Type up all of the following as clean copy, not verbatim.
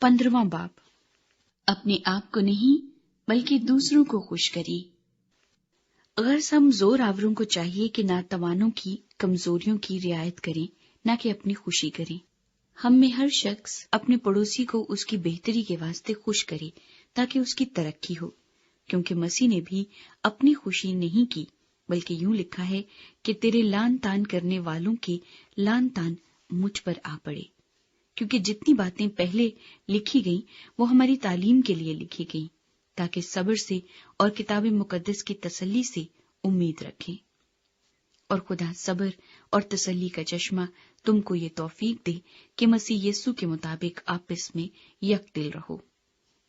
15वां बाब। अपने आप को नहीं बल्कि दूसरों को खुश करिए। गर्ज हम जोर आवरों को चाहिए कि नातवानों की कमजोरियों की रियायत करें, न कि अपनी खुशी करें। हम में हर शख्स अपने पड़ोसी को उसकी बेहतरी के वास्ते खुश करे ताकि उसकी तरक्की हो, क्योंकि मसीह ने भी अपनी खुशी नहीं की, बल्कि यूं लिखा है कि तेरे लान तान करने वालों के लान तान मुझ पर आ पड़े। क्योंकि जितनी बातें पहले लिखी गईं वो हमारी तालीम के लिए लिखी गईं, ताकि सब्र से और किताब मुकद्दस की तसल्ली से उम्मीद रखें। और खुदा सब्र और तसल्ली का चश्मा तुमको ये तौफीक दे कि मसीह यीशु के मुताबिक आपस में यक दिल रहो,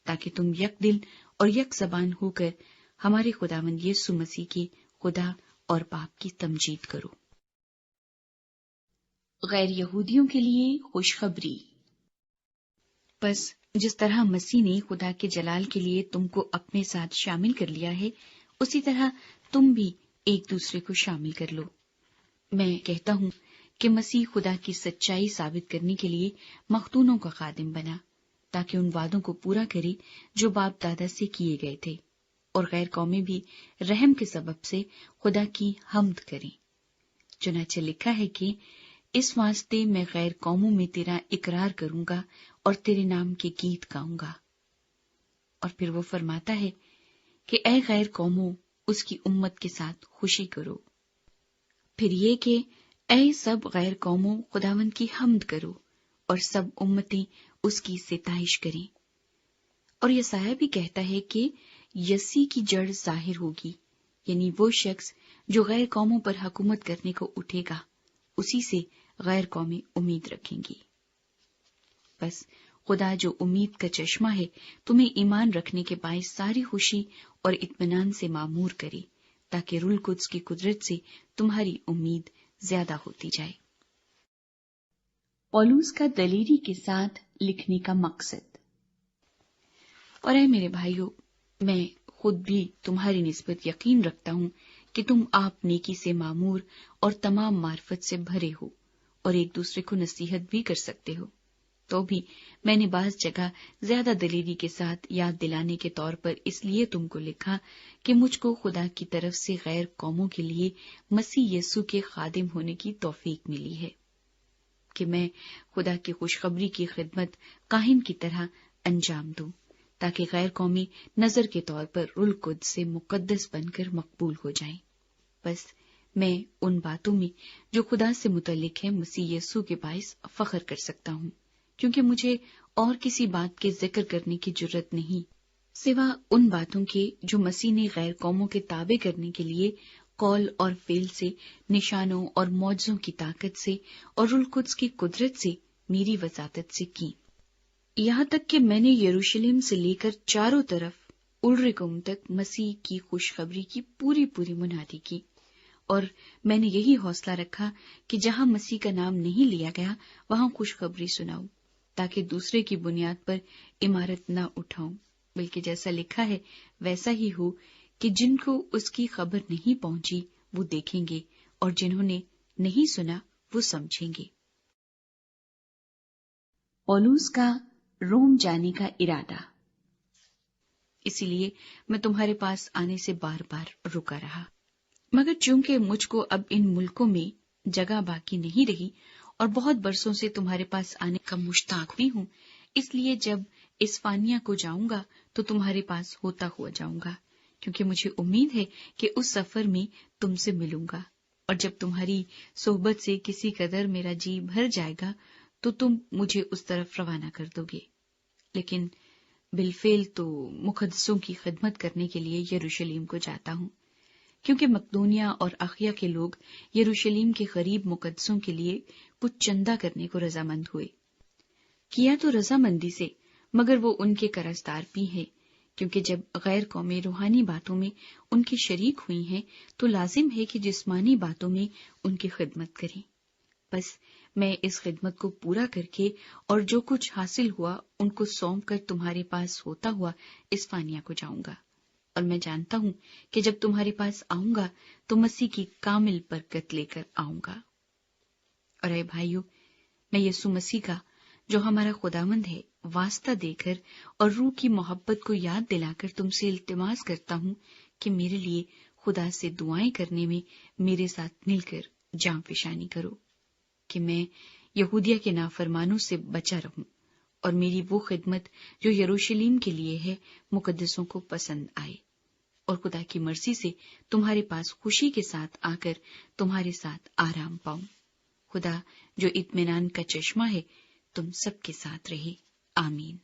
ताकि तुम यक दिल और यक ज़बान होकर हमारे खुदावंद यीशु मसीह के खुदा और बाप की तमजीद करो। गैर यहूदियों के लिए खुशखबरी। बस जिस तरह मसीह ने खुदा के जलाल के लिए तुमको अपने साथ शामिल कर लिया है, उसी तरह तुम भी एक दूसरे को शामिल कर लो। मैं कहता हूँ कि मसीह खुदा की सच्चाई साबित करने के लिए मखतूनों का खादिम बना, ताकि उन वादों को पूरा करे जो बाप दादा से किए गए थे, और गैर कौमें भी रहम के सबब से खुदा की हम्द करें। चुनाचे लिखा है कि इस वास्ते मैं गैर कौमों में तेरा इकरार करूंगा और तेरे नाम के गीत गाऊंगा। और फिर वो फरमाता है कि ऐ गैर कौमों, उसकी उम्मत के साथ खुशी करो। फिर ये कि ऐ सब गैर कौमों, खुदावंद की हम्द करो, और सब उम्मतें उसकी सिताइश करें। और यसाया भी कहता है कि यसी की जड़ जाहिर होगी, यानी वो शख्स जो गैर कौमों पर हुकूमत करने को उठेगा, उसी से गैर कौमें उम्मीद रखेंगी। बस खुदा जो उम्मीद का चश्मा है, तुम्हें ईमान रखने के बायस सारी खुशी और इत्मीनान से मामूर करे, ताकि रूल कुद्स की कुदरत से तुम्हारी उम्मीद ज्यादा होती जाए। पौलुस का दलेरी के साथ लिखने का मकसद। और ऐ मेरे भाइयों, मैं खुद भी तुम्हारी निस्बत यकीन रखता हूं कि तुम आप नेकी से मामूर और तमाम मार्फत से भरे हो और एक दूसरे को नसीहत भी कर सकते हो। तो भी मैंने बाज जगह ज्यादा दलेरी के साथ याद दिलाने के तौर पर इसलिए तुमको लिखा कि मुझको खुदा की तरफ से गैर कौमों के लिए मसीह यीशु के खादिम होने की तौफीक मिली है, कि मैं खुदा की खुशखबरी की खिदमत काहिन की तरह अंजाम दूं, ताकि गैर कौमी नजर के तौर पर रुल कुद्स से मुकद्दस बनकर मकबूल हो जाएं। बस मैं उन बातों में जो खुदा से मुतल्लिक है मसीह यीशु के बायस फख्र कर सकता हूं, क्योंकि मुझे और किसी बात के जिक्र करने की जरूरत नहीं सिवा उन बातों के जो मसीह ने गैर कौमों के ताबे करने के लिए कौल और फेल से, निशानों और मौजों की ताकत से और रुल कुद्स की कुदरत से मेरी वजादत से की। यहाँ तक कि मैंने यरूशलेम से लेकर चारों तरफ उल्रिकुम तक मसीह की खुशखबरी की पूरी पूरी मुनादी की, और मैंने यही हौसला रखा कि जहां मसीह का नाम नहीं लिया गया वहां खुशखबरी सुनाऊं, ताकि दूसरे की बुनियाद पर इमारत न उठाऊं, बल्कि जैसा लिखा है वैसा ही हो कि जिनको उसकी खबर नहीं पहुंची वो देखेंगे, और जिन्होंने नहीं सुना वो समझेंगे। पौलुस का रोम जाने का इरादा। इसीलिए मैं तुम्हारे पास आने से बार बार रुका रहा, मगर चूंकि मुझको अब इन मुल्कों में जगह बाकी नहीं रही और बहुत बरसों से तुम्हारे पास आने का मुश्ताक भी हूं, इसलिए जब इस्पानिया को जाऊंगा तो तुम्हारे पास होता हुआ जाऊंगा, क्योंकि मुझे उम्मीद है कि उस सफर में तुमसे मिलूंगा, और जब तुम्हारी सोहबत से किसी कदर मेरा जी भर जाएगा तो तुम मुझे उस तरफ रवाना कर दोगे। लेकिन बिलफेल तो मुकद्दसों की खिदमत करने के लिए यरूशलेम को जाता हूं, क्योंकि मकदूनिया और अखिया के लोग यरूशलेम के करीब मुकद्दसों के लिए कुछ चंदा करने को रजामंद हुए। किया तो रजामंदी से, मगर वो उनके कर्जदार भी हैं, क्योंकि जब गैर कौमें रूहानी बातों में उनकी शरीक हुई हैं तो लाजिम है कि जिस्मानी बातों में उनकी खिदमत करें। बस मैं इस खिदमत को पूरा करके और जो कुछ हासिल हुआ उनको सौंप कर तुम्हारे पास होता हुआ इस्पानिया को जाऊंगा, और मैं जानता हूं कि जब तुम्हारे पास आऊंगा तो मसीह की कामिल बरकत लेकर आऊंगा। और ऐ भाइयों, मैं यीशु मसीह का جو ہمارا خداوند ہے، واسطہ دے کر اور روح کی محبت کو یاد دلا کر تم سے التماس کرتا ہوں کہ میرے لیے خدا سے دعائیں کرنے میں میرے ساتھ مل کر جاں فشانی کرو، کہ میں یہودیہ کے نافرمانوں سے بچا رہوں اور میری وہ خدمت جو یروشلم کے لیے ہے مقدسوں کو پسند آئے، اور خدا کی مرضی سے تمہارے پاس خوشی کے ساتھ آ کر تمہارے ساتھ آرام پاؤں۔ خدا جو اطمینان کا چشمہ ہے تم سب کے ساتھ رہے، آمین۔